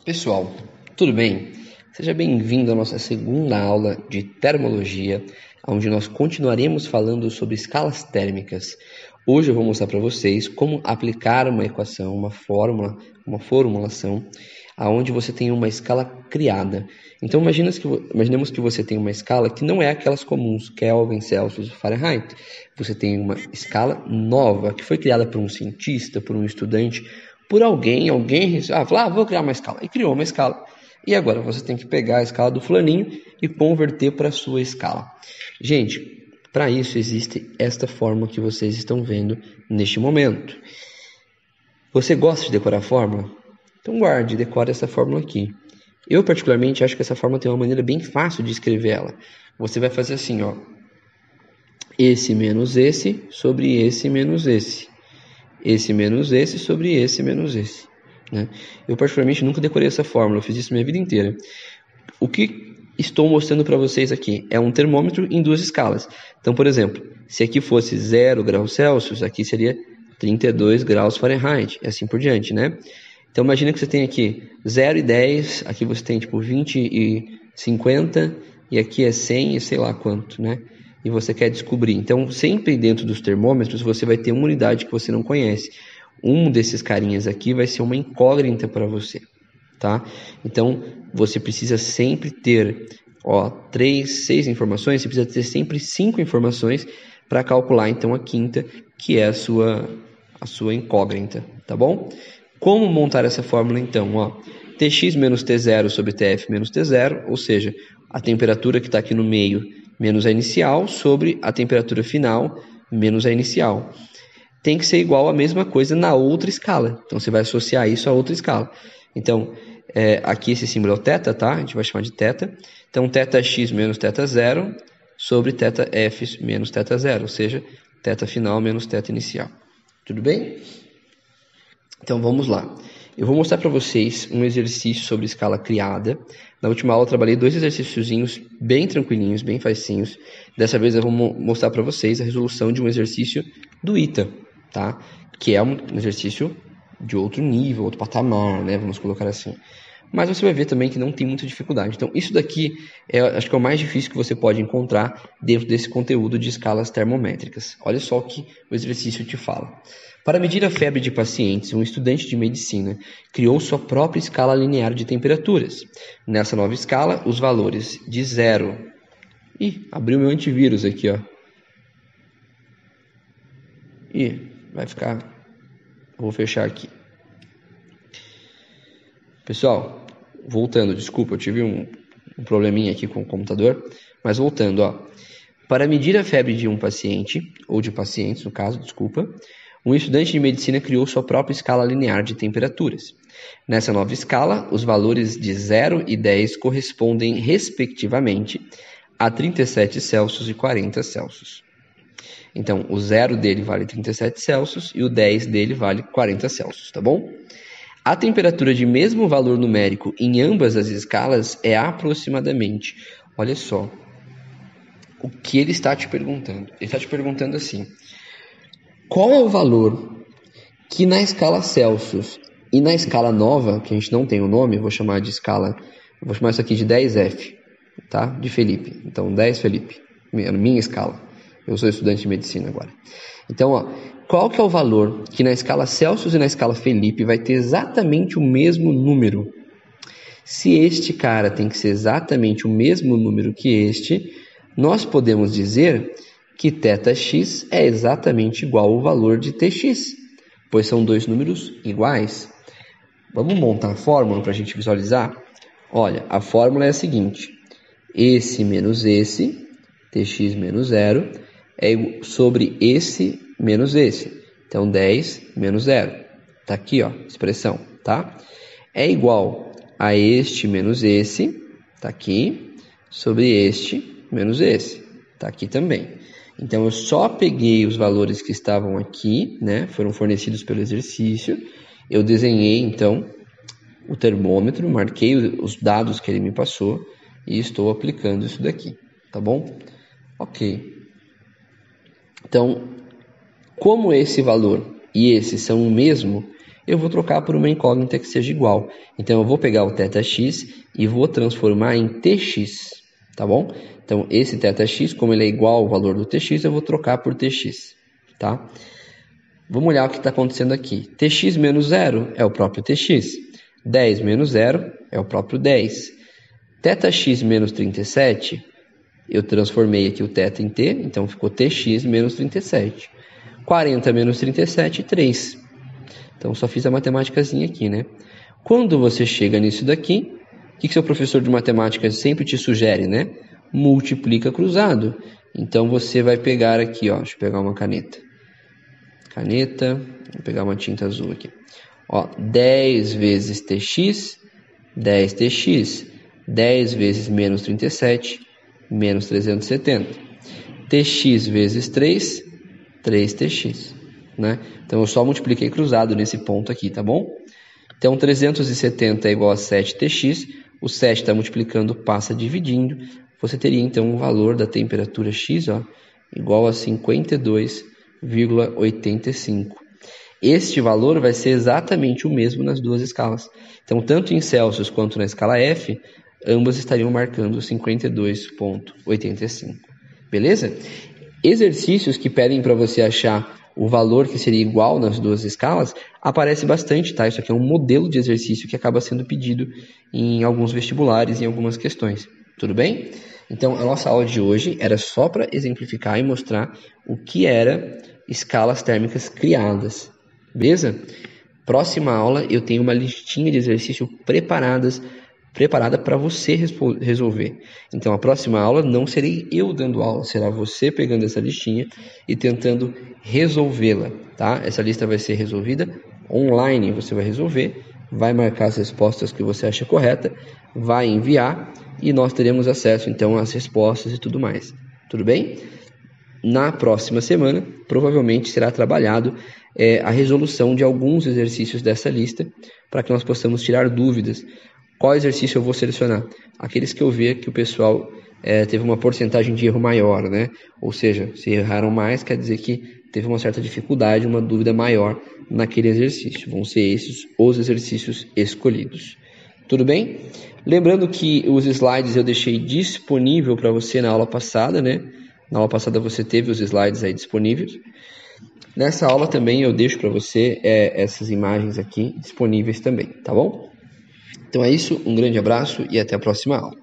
Pessoal, tudo bem? Seja bem-vindo à nossa segunda aula de termologia, onde nós continuaremos falando sobre escalas térmicas. Hoje eu vou mostrar para vocês como aplicar uma equação, uma fórmula, uma formulação, onde você tem uma escala criada. Então imaginemos que você tem uma escala que não é aquelas comuns, Kelvin, Celsius e Fahrenheit. Você tem uma escala nova, que foi criada por um cientista, por um estudante, por alguém falou, vou criar uma escala, e criou uma escala. E agora você tem que pegar a escala do fulaninho e converter para a sua escala. Gente, para isso existe esta fórmula que vocês estão vendo neste momento. Você gosta de decorar a fórmula? Então guarde e decore essa fórmula aqui. Eu particularmente acho que essa fórmula tem uma maneira bem fácil de escrever ela. Você vai fazer assim, ó. Esse menos esse sobre esse menos esse. Esse menos esse sobre esse menos esse. Né? Eu particularmente nunca decorei essa fórmula, eu fiz isso minha vida inteira. O que estou mostrando para vocês aqui é um termômetro em duas escalas. Então, por exemplo, se aqui fosse 0 graus Celsius, aqui seria 32 graus Fahrenheit, e assim por diante, né? Então, imagina que você tem aqui 0 e 10, aqui você tem tipo 20 e 50, e aqui é 100 e sei lá quanto, né? E você quer descobrir. Então, sempre dentro dos termômetros, você vai ter uma unidade que você não conhece. Um desses carinhas aqui vai ser uma incógnita para você, tá? Então, você precisa sempre ter, 6 informações, você precisa ter sempre 5 informações para calcular, então, a quinta, que é a sua incógnita, tá bom? Como montar essa fórmula, então? Tx menos T0 sobre Tf menos T0, ou seja, a temperatura que está aqui no meio menos a inicial sobre a temperatura final menos a inicial. Tem que ser igual a mesma coisa na outra escala. Então, você vai associar isso a outra escala. Então, aqui esse símbolo é o θ, tá? A gente vai chamar de θ. Então, θx menos θ0 sobre θf menos θ0, ou seja, θ final menos θ inicial. Tudo bem? Então, vamos lá. Eu vou mostrar para vocês um exercício sobre escala criada. Na última aula eu trabalhei 2 exercíciozinhos bem tranquilinhos, bem facinhos. Dessa vez eu vou mostrar para vocês a resolução de um exercício do ITA, tá? Que é um exercício de outro nível, outro patamar, né? Vamos colocar assim. Mas você vai ver também que não tem muita dificuldade. Então, isso daqui acho que é o mais difícil que você pode encontrar dentro desse conteúdo de escalas termométricas. Olha só o que o exercício te fala. Para medir a febre de pacientes, um estudante de medicina criou sua própria escala linear de temperaturas. Nessa nova escala, os valores de 0... abriu meu antivírus aqui, ó. Vai ficar... Vou fechar aqui. Pessoal, voltando, desculpa, eu tive um probleminha aqui com o computador, mas voltando, Para medir a febre de um paciente, ou de pacientes, no caso, desculpa, um estudante de medicina criou sua própria escala linear de temperaturas. Nessa nova escala, os valores de 0 e 10 correspondem, respectivamente, a 37 Celsius e 40 Celsius. Então, o 0 dele vale 37 Celsius e o 10 dele vale 40 Celsius, tá bom? A temperatura de mesmo valor numérico em ambas as escalas é aproximadamente, olha só, o que ele está te perguntando. Ele está te perguntando assim, qual é o valor que na escala Celsius e na escala nova, que a gente não tem o nome, eu vou chamar isso aqui de 10F, tá? De Felipe. Então, 10 Felipe, minha escala. Eu sou estudante de medicina agora. Então, qual que é o valor que na escala Celsius e na escala Felipe vai ter exatamente o mesmo número? Se este cara tem que ser exatamente o mesmo número que este, nós podemos dizer que θx é exatamente igual ao valor de tx, pois são dois números iguais. Vamos montar a fórmula para a gente visualizar? Olha, a fórmula é a seguinte, esse menos esse, tx menos 0, é sobre esse menos esse. Então, 10 menos 0. Está aqui, expressão, tá? É igual a este menos esse, está aqui, sobre este menos esse, está aqui também. Então, eu só peguei os valores que estavam aqui, né? Foram fornecidos pelo exercício. Eu desenhei, então, o termômetro, marquei os dados que ele me passou e estou aplicando isso daqui, tá bom? Ok. Então, como esse valor e esse são o mesmo, eu vou trocar por uma incógnita que seja igual. Então, eu vou pegar o θx e vou transformar em tx, tá bom? Então, esse θx, como ele é igual ao valor do tx, eu vou trocar por tx, tá? Vamos olhar o que está acontecendo aqui. Tx menos 0 é o próprio tx. 10 menos 0 é o próprio 10. θx menos 37, eu transformei aqui o θ em t, então ficou tx menos 37. 40 menos 37, 3. Então, só fiz a matemáticazinha aqui, né? Quando você chega nisso daqui, o que seu professor de matemática sempre te sugere, né? Multiplica cruzado. Então, você vai pegar aqui, ó, deixa eu pegar uma caneta. Vou pegar uma tinta azul aqui. Ó, 10 vezes tx, 10tx. 10 vezes menos 37, menos 370. Tx vezes 3, 3tx. Né? Então, eu só multipliquei cruzado nesse ponto aqui, tá bom? Então, 370 é igual a 7tx. O 7 está multiplicando, passa dividindo. Você teria, então, o valor da temperatura x, ó, igual a 52,85. Este valor vai ser exatamente o mesmo nas duas escalas. Então, tanto em Celsius quanto na escala F, ambas estariam marcando 52,85. Beleza? Exercícios que pedem para você achar o valor que seria igual nas duas escalas, aparece bastante, tá? Isso aqui é um modelo de exercício que acaba sendo pedido em alguns vestibulares, em algumas questões. Tudo bem? Então, a nossa aula de hoje era só para exemplificar e mostrar o que era escalas térmicas criadas. Beleza? Próxima aula eu tenho uma listinha de exercício preparada para você resolver. Então, a próxima aula não serei eu dando aula, será você pegando essa listinha e tentando resolvê-la, tá? Essa lista vai ser resolvida online, você vai resolver, vai marcar as respostas que você acha correta, vai enviar e nós teremos acesso, então, às respostas e tudo mais. Tudo bem? Na próxima semana, provavelmente será trabalhado a resolução de alguns exercícios dessa lista, para que nós possamos tirar dúvidas. Qual exercício eu vou selecionar? Aqueles que eu ver que o pessoal teve uma porcentagem de erro maior, né? Ou seja, se erraram mais, quer dizer que teve uma certa dificuldade, uma dúvida maior naquele exercício. Vão ser esses os exercícios escolhidos. Tudo bem? Lembrando que os slides eu deixei disponível para você na aula passada, né? Na aula passada você teve os slides aí disponíveis. Nessa aula também eu deixo para você essas imagens aqui disponíveis também, tá bom? Então é isso, um grande abraço e até a próxima aula.